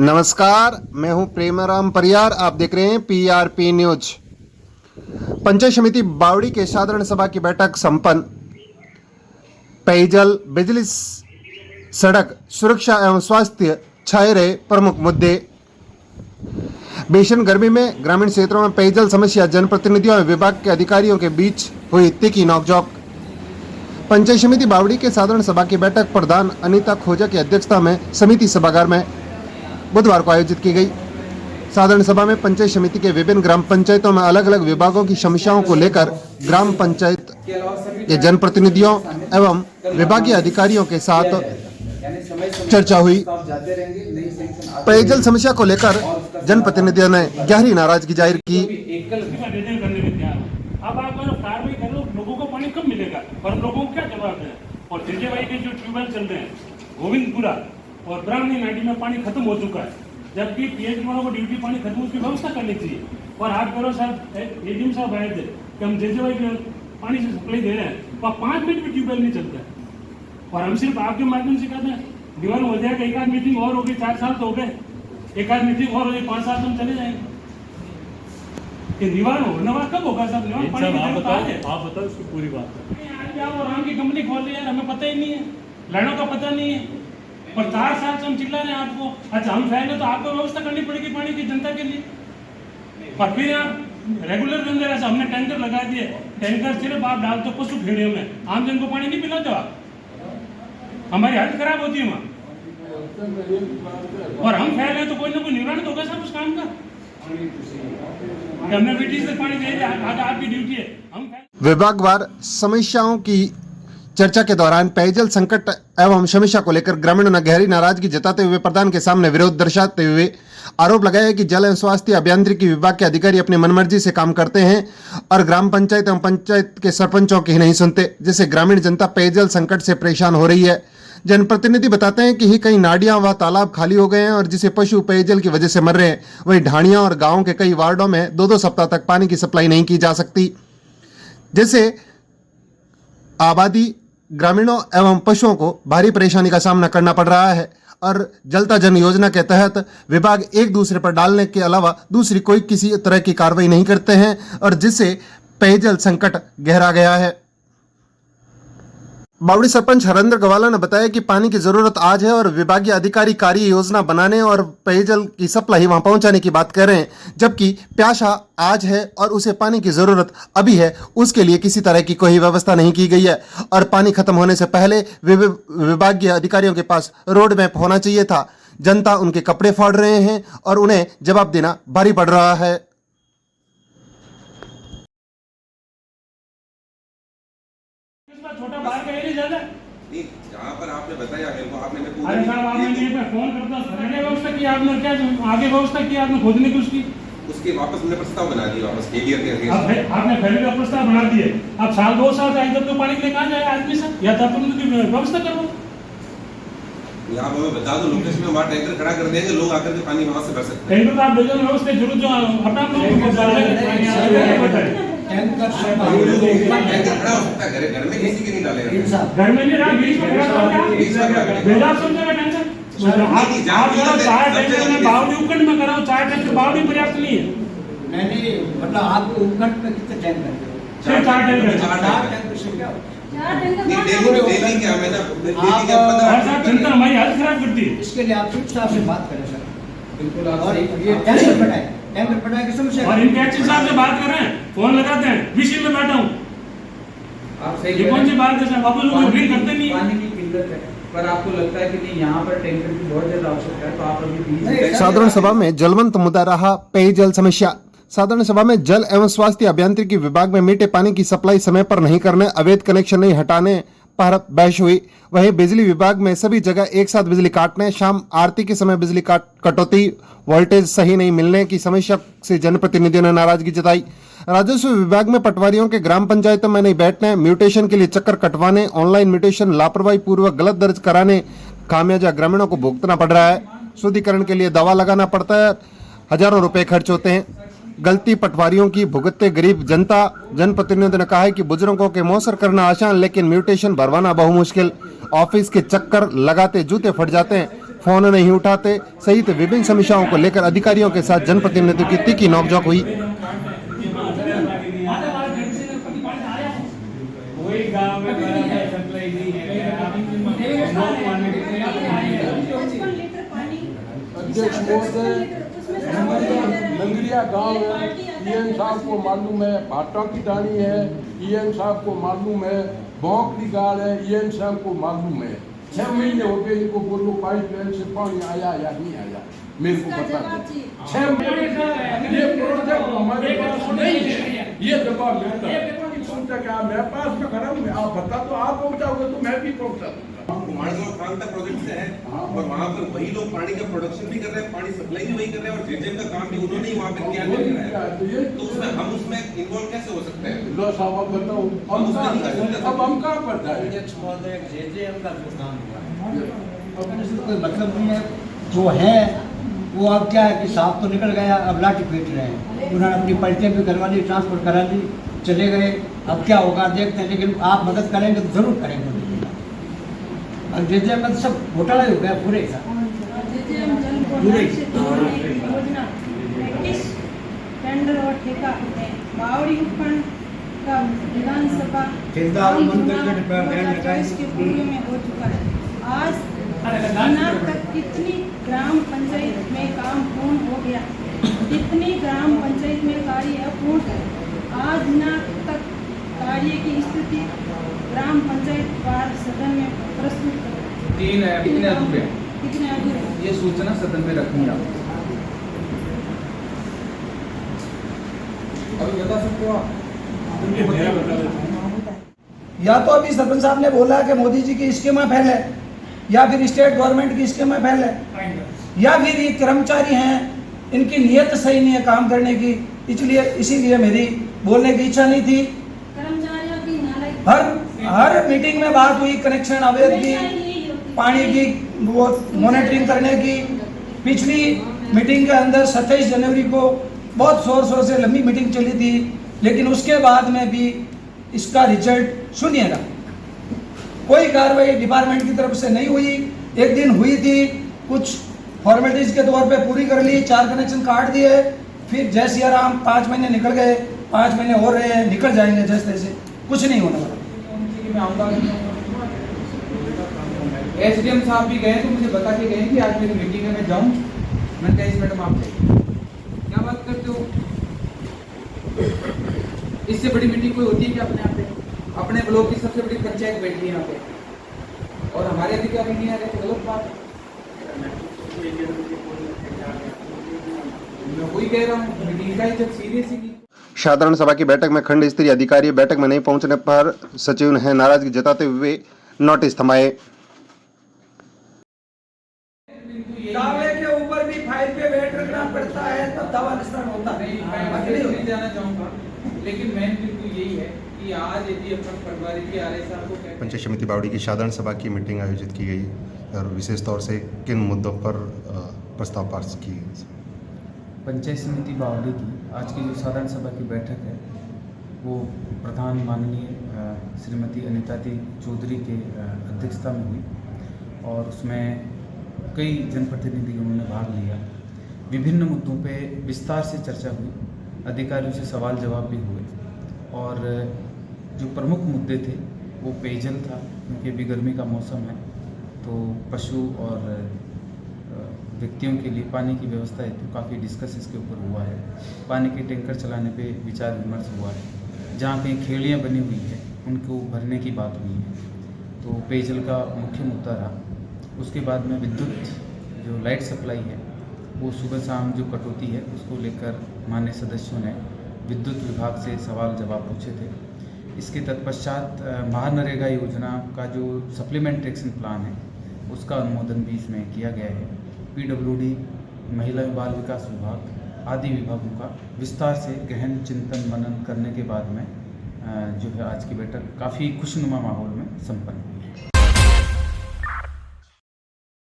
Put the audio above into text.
नमस्कार, मैं हूं प्रेमाराम परियार। आप देख रहे हैं पीआरपी न्यूज। पंचायत समिति बावड़ी के साधारण सभा की बैठक संपन्न। पेयजल, बिजली, सड़क सुरक्षा एवं स्वास्थ्य छाए रहे प्रमुख मुद्दे। भीषण गर्मी में ग्रामीण क्षेत्रों में पेयजल समस्या, जनप्रतिनिधियों और विभाग के अधिकारियों के बीच हुई तीखी नोकझोंक। पंचायत समिति बावड़ी के साधारण सभा की बैठक प्रधान अनीता खोजा की अध्यक्षता में समिति सभागार में बुधवार को आयोजित की गई। साधारण सभा में पंचायत समिति के विभिन्न ग्राम पंचायतों में अलग अलग विभागों की समस्याओं को लेकर ग्राम पंचायत के जनप्रतिनिधियों एवं विभागीय अधिकारियों के साथ चर्चा हुई। पेयजल समस्या को लेकर जनप्रतिनिधियों ने गहरी नाराजगी जाहिर की। अब आप कार्रवाई करो, लोगों को पानी कब मिलेगा और लोगों को क्या जवाब है। और जेजेवाई के जो ट्यूबवेल चल रहे हैं गोविंदपुरा और ब्राह्मणी नाटी में पानी खत्म हो चुका है, जबकि पीएचडी वालों को ड्यूटी पानी खत्म उसकी व्यवस्था करनी चाहिए। और आप करो साहब, एडीएम साहब आए थे कि हम जेजेवाई के पानी से सप्लाई दे रहे हैं, और 5 मिनट भी ट्यूबवेल नहीं चलता है। और हम सिर्फ आपके माध्यम से कहते हैं दीवान हो जाएगा, एक आध मीटिंग और होगी, 4 साल तो हो गए, एक आध मीटिंग और होगी, 5 साल हम चले जाएंगे। कि निवारण हो नवा कब होगा साहब? निवारण पानी की जरूरत आज है। आप बताओ उसकी पूरी बात। आज आप और राम की कंपनी खोल रही है, हमें पता ही नहीं है, लड़ों का पता नहीं है, और 4 साल से हम चिल्ला रहे हैं आपको। अच्छा हम फैल है तो आपको व्यवस्था करनी पड़ेगी पानी की जनता के लिए। और फिर आप रेगुलर बन रहे, हमने टैंकर लगा दिए, टैंकर सिर्फ आप डालते हो पशु खेड़ियों में, आम जन को पानी नहीं पिलाते आप, हमारी हालत खराब होती है वहाँ। और हम फैल है तो कोई ना कोई निवारण होगा साहब उस काम का। हमने ब्रिटिश से पानी दे दिया, आज आपकी ड्यूटी है। हम विभागवार समस्याओं की चर्चा के दौरान पेयजल संकट एवं समस्या को लेकर ग्रामीणों ने गहरी नाराजगी जताते हुए प्रधान के सामने विरोध दर्शाते हुए आरोप लगाया कि जल एवं स्वास्थ्य अभियांत्रिकी विभाग के अधिकारी अपनी मनमर्जी से काम करते हैं और ग्राम पंचायत एवं पंचायत के सरपंचों की नहीं सुनते, जिससे ग्रामीण जनता पेयजल संकट से परेशान हो रही है। जनप्रतिनिधि बताते हैं कि कई नाडियां व तालाब खाली हो गए हैं और जिसे पशु पेयजल की वजह से मर रहे हैं। वहीं ढाणियां और गांव के कई वार्डों में 2-2 सप्ताह तक पानी की सप्लाई नहीं की जा सकती, जिससे आबादी, ग्रामीणों एवं पशुओं को भारी परेशानी का सामना करना पड़ रहा है। और जलता जन योजना के तहत विभाग एक दूसरे पर डालने के अलावा दूसरी कोई किसी तरह की कार्रवाई नहीं करते हैं और जिससे पेयजल संकट गहरा गया है। बावड़ी सरपंच हरेंद्र गवाला ने बताया कि पानी की जरूरत आज है और विभागीय अधिकारी कार्य योजना बनाने और पेयजल की सप्लाई वहां पहुंचाने की बात कर रहे हैं, जबकि प्यासा आज है और उसे पानी की जरूरत अभी है, उसके लिए किसी तरह की कोई व्यवस्था नहीं की गई है। और पानी खत्म होने से पहले विभागीय अधिकारियों के पास रोड मैप होना चाहिए था। जनता उनके कपड़े फाड़ रहे हैं और उन्हें जवाब देना भारी पड़ रहा है। छोटा बाहर का एरिया ज्यादा जहाँ पर आपने बताया मेरे को, आपने अरे साहब आपने ये फोन करता सरने व्यवस्था की, आपने क्या आगे व्यवस्था की, आपने खोदने की उसके वापस हमने प्रस्ताव बना दिया, वापस फेलियर के आपने फैले का प्रस्ताव बना दिए। अब साल 2 साल से इधर तो पानी के लिए कहाँ जाए आदमी सब, या तो तुम व्यवस्था करो। यहाँ पर मैं बता दूं लोकेशन में वहाँ टैंकर खड़ा कर देंगे, लोग आकर के पानी वहाँ से भर सकते हैं। टैंकर तो आप भेजो व्यवस्था जरूर, जो अपना टैंकर खड़ा हो सकता है, घर में किसी के नहीं डालेगा, घर में नहीं रहा, बीच में भेजा समझेगा टैंकर। बावड़ी उपखंड में कराओ 4 टैंकर, बावड़ी पर्याप्त नहीं है। नहीं मतलब आपको उपखंड में कितने टैंकर? 4 टैंकर से क्या डेली क्या मैं ना जनता हमारी हालत खराब करती है। इसके लिए आप चीफ साहब से बात करें सर। बिल्कुल। और ये टैंकर पटाए की समस्या, और इनके एक्शन साहब से बात कर रहे हैं, फोन लगाते हैं, विषय में बैठा हूँ। ये कौन सी बात है सर? वापस लोग ड्रिंक करते नहीं। पानी की किल्लत है, पर आपको लगता है कि नहीं यहाँ पर टैंकर की बहुत ज्यादा आवश्यकता है, तो आप अभी साधारण सभा में जलवंत मुद्दा रहा पेयजल समस्या। साधारण सभा में जल एवं स्वास्थ्य अभियांत्रिकी विभाग में मीठे पानी की सप्लाई समय पर नहीं करने, अवैध कनेक्शन नहीं हटाने पर बहस हुई। वहीं बिजली विभाग में सभी जगह एक साथ बिजली काटने, शाम आरती के समय बिजली कटौती, वोल्टेज सही नहीं मिलने की समस्या से जनप्रतिनिधियों ने नाराजगी जताई। राजस्व विभाग में पटवारियों के ग्राम पंचायतों में नहीं बैठने, म्यूटेशन के लिए चक्कर कटवाने, ऑनलाइन म्यूटेशन लापरवाही पूर्वक गलत दर्ज कराने खामियाजा ग्रामीणों को भुगतना पड़ रहा है। शुद्धिकरण के लिए दवा लगाना पड़ता है, हजारों रुपए खर्च होते हैं। गलती पटवारियों की भुगतते गरीब जनता। जनप्रतिनिधियों ने कहा है कि बुजुर्गों के मौसर करना आसान, लेकिन म्यूटेशन भरवाना बहु मुश्किल। ऑफिस के चक्कर लगाते जूते फट जाते हैं। फोन नहीं उठाते सहित विभिन्न समस्याओं को लेकर अधिकारियों के साथ जनप्रतिनिधियों की तीखी नोकझोंक हुई। अध्यक्ष महोदय, लंगड़िया गांव है, ईएन साहब को मालूम है, भाटा की डाणी है, ईएन साहब को मालूम है, भौंकड़ी गाड़ है, ईएन साहब को मालूम है। 6 महीने हो गए इनको बोलो पाइपलाइन से पानी आया या नहीं आया, मेरे को बता दो। 6 महीने ये प्रोजेक्ट हमारे पास नहीं है, ये जवाब मिलता है। क्या मेरे पास में खड़ा हूँ, आप बता दो, आप पहुँचाओगे तो मैं भी पहुँचा दूंगा। कुमारगांव प्रांत प्रोजेक्ट से है और वहाँ पर वही लोग पानी का प्रोडक्शन भी कर रहे हैं, पानी सप्लाई भी वही कर रहे हैं और जेजेएम का काम भी उन्होंने ही वहाँ पे किया है। तो उसमें हम उसमें इन्वॉल्व कैसे हो सकते हैं? लो साहब अब बताओ, अब हम कहाँ पर जाए? अध्यक्ष महोदय, जेजेएम का जो काम हुआ है अब इससे कोई मतलब नहीं है। जो है वो अब क्या है कि साहब तो निकल गया, अब लाठी पीट रहे हैं। उन्होंने अपनी पलटियाँ भी करवा ली, ट्रांसपोर्ट करा ली, चले गए। अब क्या होगा देखते हैं, लेकिन आप मदद करेंगे तो जरूर करेंगे। और जेजेएम में तो सब घोटाला हो गया पूरे का पूरे योजना टेंडर और ठेका बावड़ी उपखंड का विधानसभा के पूर्व में हो चुका है। आज दिनांक तक कितनी ग्राम पंचायत में काम पूर्ण हो गया, कितनी ग्राम पंचायत में कार्य अपूर्ण है। आज दिनांक तक कार्य की स्थिति ग्राम पंचायत वार सदन में प्रस्तुत करें। कितने अधूरे हैं? कितने अधूरे हैं? ये सूचना सदन में रखनी आप। अभी बता सकते हो आप? या तो अभी सरपंच साहब ने बोला कि मोदी जी की स्कीमें फैले, या फिर स्टेट गवर्नमेंट की स्कीमें फैले, या फिर ये कर्मचारी हैं इनकी नीयत सही नहीं है काम करने की, इसीलिए मेरी बोलने की इच्छा नहीं थी। कर्मचारियों की नालायक हर मीटिंग में बात हुई कनेक्शन अवैध की, पानी की वो मॉनिटरिंग करने की। पिछली मीटिंग के अंदर 27 जनवरी को बहुत शोर से लंबी मीटिंग चली थी, लेकिन उसके बाद में भी इसका रिजल्ट शून्य रहा। कोई कार्रवाई डिपार्टमेंट की तरफ से नहीं हुई। एक दिन हुई थी, कुछ फॉर्मेलिटीज के तौर पे पूरी कर ली, 4 कनेक्शन काट दिए, फिर जय सिया राम 5 महीने निकल गए, 5 महीने हो रहे हैं, निकल जाएंगे जैसे तैसे, कुछ नहीं होने वाला। एसडीएम साहब भी गए तो मुझे बता के गए कि आज मेरी मीटिंग है, मैं जाऊँ। मैंने कहा इस मैडम आप जाइए, क्या बात करते हो? इससे बड़ी मीटिंग कोई होती है क्या अपने यहाँ पे? अपने ब्लॉक की सबसे बड़ी पंचायत बैठी है यहाँ पे और हमारे अधिकारी नहीं आ रहे, तो गलत बात है। मैं वही कह रहा हूँ, मीटिंग का जब सीरियस ही नहीं। साधारण सभा की बैठक में खंड स्तरीय अधिकारी बैठक में नहीं पहुंचने पर सचिव ने नाराजगी जताते हुए नोटिस थमाए। दावे के ऊपर भी फाइल पे बैठ रखना पड़ता है, तब दावा निस्तारण होता है। नहीं जाना चाहूँगा, लेकिन मेन बिंदु यही है कि आज यदि अपन पटवारी के आरए साहब को पंचायत समिति बावड़ी की साधारण सभा की मीटिंग आयोजित की गई और विशेष तौर से किन मुद्दों पर प्रस्ताव पास किए गए? पंचायत समिति बावड़ी की आज की जो साधारण सभा की बैठक है वो प्रधान माननीय श्रीमती अनिता चौधरी के अध्यक्षता में हुई और उसमें कई जनप्रतिनिधियों ने भाग लिया। विभिन्न मुद्दों पे विस्तार से चर्चा हुई, अधिकारियों से सवाल जवाब भी हुए और जो प्रमुख मुद्दे थे वो पेयजल था, क्योंकि अभी गर्मी का मौसम है तो पशु और व्यक्तियों के लिए पानी की व्यवस्था है तो काफ़ी डिस्कस इसके ऊपर हुआ है। पानी के टैंकर चलाने पे विचार विमर्श हुआ है। जहाँ कहीं खेड़ियाँ बनी हुई है उनको भरने की बात हुई है, तो पेयजल का मुख्य मुद्दा रहा। उसके बाद में विद्युत जो लाइट सप्लाई है वो सुबह शाम जो कटौती है उसको लेकर माननीय सदस्यों ने विद्युत विभाग से सवाल जवाब पूछे थे। इसके तत्पश्चात महानरेगा योजना का जो सप्लीमेंट्री एक्शन प्लान है उसका अनुमोदन भी इसमें किया गया है। पीडब्ल्यूडी, महिला एवं बाल विकास विभाग आदि विभागों का विस्तार से गहन चिंतन मनन करने के बाद में जो है आज की बैठक काफ़ी खुशनुमा माहौल में संपन्न हुई।